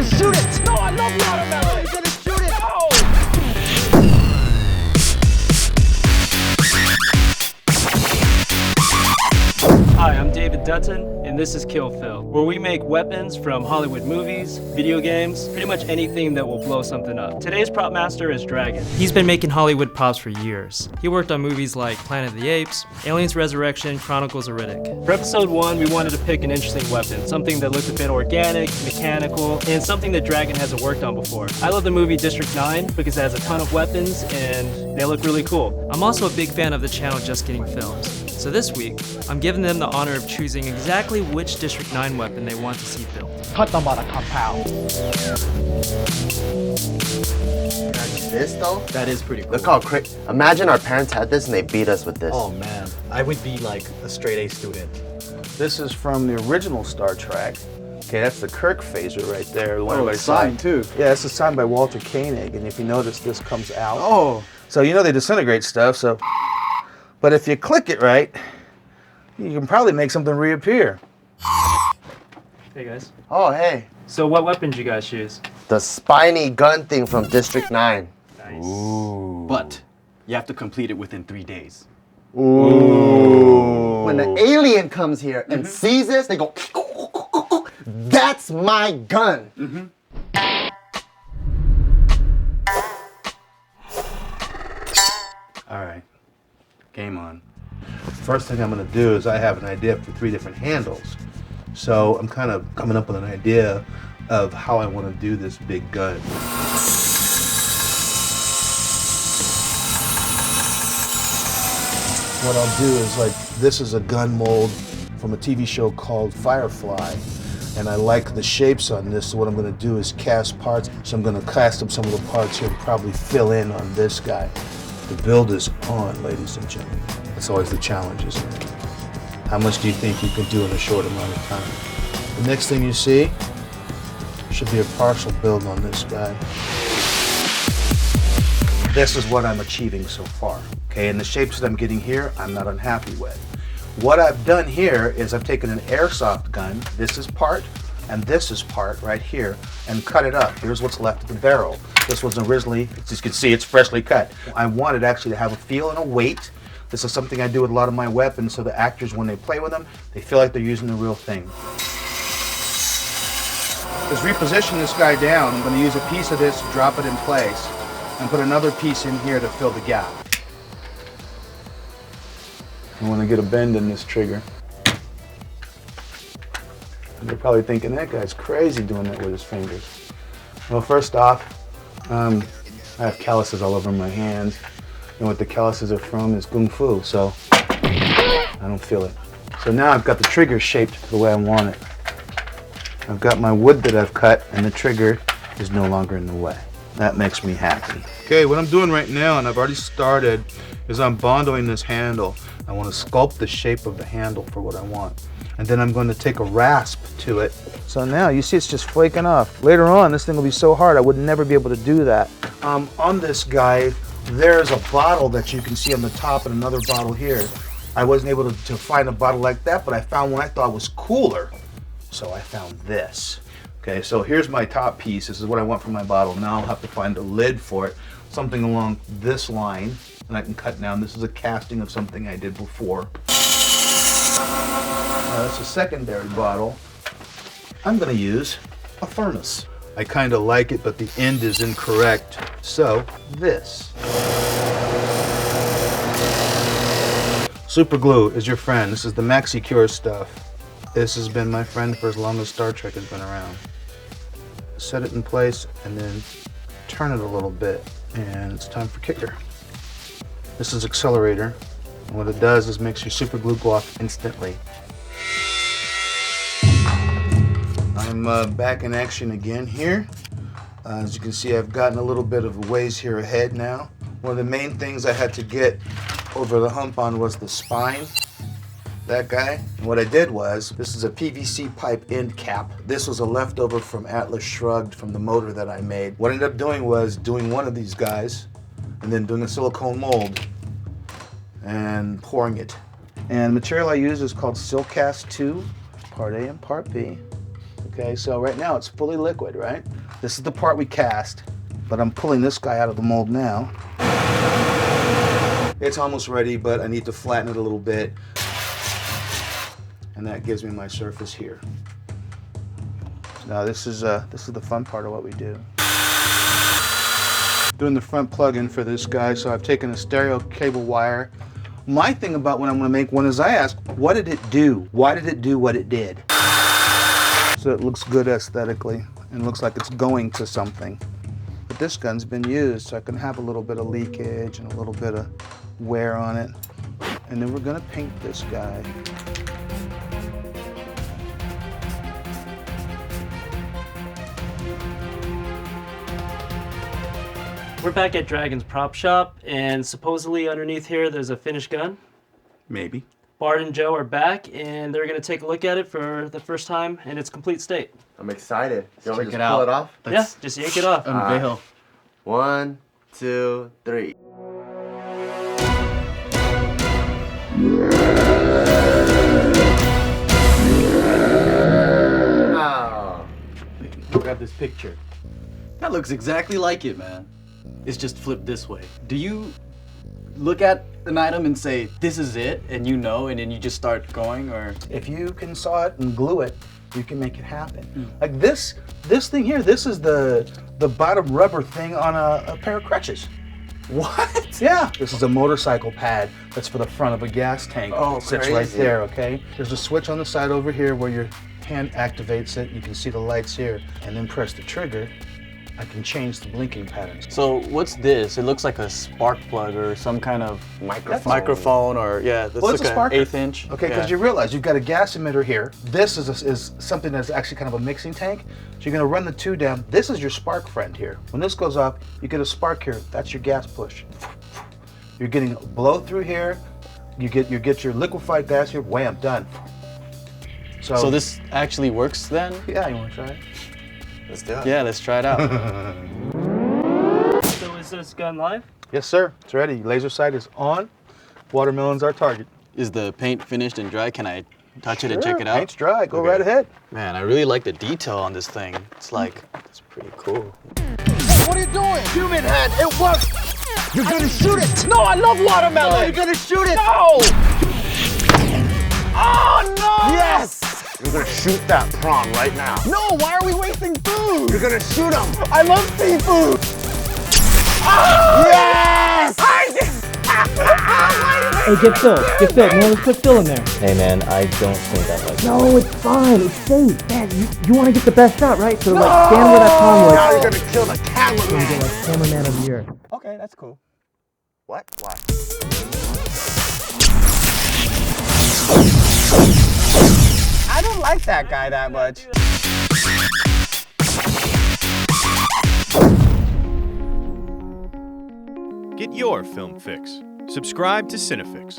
Just shoot it! No, I love watermelon! You're gonna shoot it! Hi, I'm David Dutton, and this is Kill Phil, where we make weapons from Hollywood movies, video games, pretty much anything that will blow something up. Today's prop master is Dragon. He's been making Hollywood props for years. He worked on movies like Planet of the Apes, Aliens Resurrection, Chronicles of Riddick. For episode 1, we wanted to pick an interesting weapon, something that looked a bit organic, mechanical, and something that Dragon hasn't worked on before. I love the movie District 9 because it has a ton of weapons and they look really cool. I'm also a big fan of the channel Just Getting Films. So this week, I'm giving them the honor of choosing exactly which District 9 weapon they want to see built. Cut them out of compound. This though? That is pretty cool. Look how crazy. Imagine our parents had this and they beat us with this. Oh man, I would be like a straight A student. This is from the original Star Trek. Okay, that's the Kirk phaser right there. The one Oh, by it's signed too. Yeah, this is signed by Walter Koenig, and if you notice, this comes out. Oh. So you know they disintegrate stuff, so. But if you click it right, you can probably make something reappear. Hey guys. Oh, hey. So what weapons you guys choose? The spiny gun thing from District 9. Nice. But you have to complete it within 3 days. Ooh. When the alien comes here and sees this, they go, that's my gun. All right, game on. First thing I'm gonna do is I have an idea for 3 different handles. So I'm kind of coming up with an idea of how I want to do this big gun. What I'll do is, like, this is a gun mold from a TV show called Firefly, and I like the shapes on this, so what I'm going to do is cast parts. So I'm going to cast up some of the parts here and probably fill in on this guy. The build is on, ladies and gentlemen. That's always the challenge, isn't it? How much do you think you can do in a short amount of time? The next thing you see should be a partial build on this guy. This is what I'm achieving so far, okay? And the shapes that I'm getting here, I'm not unhappy with. What I've done here is I've taken an airsoft gun, this is part, and this is part right here, and cut it up. Here's what's left of the barrel. This was originally, as you can see, it's freshly cut. I wanted actually to have a feel and a weight. This is something I do with a lot of my weapons, so the actors, when they play with them, they feel like they're using the real thing. Just reposition this guy down. I'm going to use a piece of this, drop it in place, and put another piece in here to fill the gap. I want to get a bend in this trigger. And you're probably thinking, that guy's crazy doing that with his fingers. Well, first off, I have calluses all over my hands. And what the calluses are from is Kung Fu, so I don't feel it. So now I've got the trigger shaped the way I want it. I've got my wood that I've cut, and the trigger is no longer in the way. That makes me happy. Okay, what I'm doing right now, and I've already started, is I'm bondoing this handle. I want to sculpt the shape of the handle for what I want. And then I'm going to take a rasp to it. So now you see it's just flaking off. Later on, this thing will be so hard I would never be able to do that. On this guy, there's a bottle that you can see on the top and another bottle here. I wasn't able to find a bottle like that, but I found one I thought was cooler. So I found this. Okay, so here's my top piece. This is what I want for my bottle. Now I'll have to find a lid for it. Something along this line, and I can cut down. This is a casting of something I did before. That's a secondary bottle. I'm gonna use a thermos. I kind of like it, but the end is incorrect. So, this. Super glue is your friend. This is the MaxiCure stuff. This has been my friend for as long as Star Trek has been around. Set it in place and then turn it a little bit, and it's time for kicker. This is accelerator, and what it does is makes your super glue go off instantly. I'm back in action again here. As you can see, I've gotten a little bit of a ways here ahead now. One of the main things I had to get over the hump on was the spine. That guy. And what I did was, this is a PVC pipe end cap. This was a leftover from Atlas Shrugged from the motor that I made. What I ended up doing was doing one of these guys and then doing a silicone mold and pouring it. And the material I use is called Silcast 2, Part A and Part B. Okay, so right now it's fully liquid, right? This is the part we cast, but I'm pulling this guy out of the mold now. It's almost ready, but I need to flatten it a little bit. And that gives me my surface here. Now this is the fun part of what we do. Doing the front plug-in for this guy, so I've taken a stereo cable wire. My thing about when I'm going to make one is I ask, what did it do? Why did it do what it did? So it looks good aesthetically and looks like it's going to something. But this gun's been used, so I can have a little bit of leakage and a little bit of wear on it. And then we're going to paint this guy. We're back at Dragon's prop shop, and supposedly underneath here there's a finished gun. Maybe. Bart and Joe are back, and they're gonna take a look at it for the first time in its complete state. I'm excited. You want me to Check just it pull out. it off? Yeah, just yank it off. Unveil. 1, 2, 3. Oh. Grab this picture. That looks exactly like it, man. It's just flipped this way. Do you look at an item and say, this is it, and you know, and then you just start going, or? If you can saw it and glue it, you can make it happen. Like this thing here, this is the bottom rubber thing on a pair of crutches. What? Yeah. This is a motorcycle pad that's for the front of a gas tank. Oh, It sits right crazy. there, okay? There's a switch on the side over here where your hand activates it. You can see the lights here, and then press the trigger. I can change the blinking patterns. So what's this? It looks like a spark plug or some kind of Microphone. or yeah, that's Well, it's like a sparker. an 1/8 inch. Okay, because you realize you've got a gas emitter here. This is something that's actually kind of a mixing tank. So you're gonna run the two down. This is your spark friend here. When this goes off, you get a spark here. That's your gas push. You're getting blow through here. You get your liquefied gas here. Wham, done. So this actually works then? Yeah, you want to try it? Let's do it. Yeah, let's try it out. So is this gun live? Yes, sir. It's ready. Laser sight is on. Watermelon's our target. Is the paint finished and dry? Can I touch it and check it out? Paint's dry. Go right ahead. Man, I really like the detail on this thing. It's like, it's pretty cool. What are you doing? Human head, it works. You're gonna shoot it. No, I love watermelon. Oh, you're gonna shoot it. No. Oh no. Yes. You're gonna shoot that prawn right now. No, why are we wasting food? You're gonna shoot him. I love seafood. Yes. Hey, get Phil. No, let's put Phil in there. Hey man, I don't think I like that. No, it's fine. It's safe. Man, you want to get the best shot, right? So like, stand where that pond was. Now you're gonna kill the You're cameraman. gonna get like cameraman of the year. Okay, that's cool. What? Why? I don't like that guy that much. Get your film fix. Subscribe to CineFix.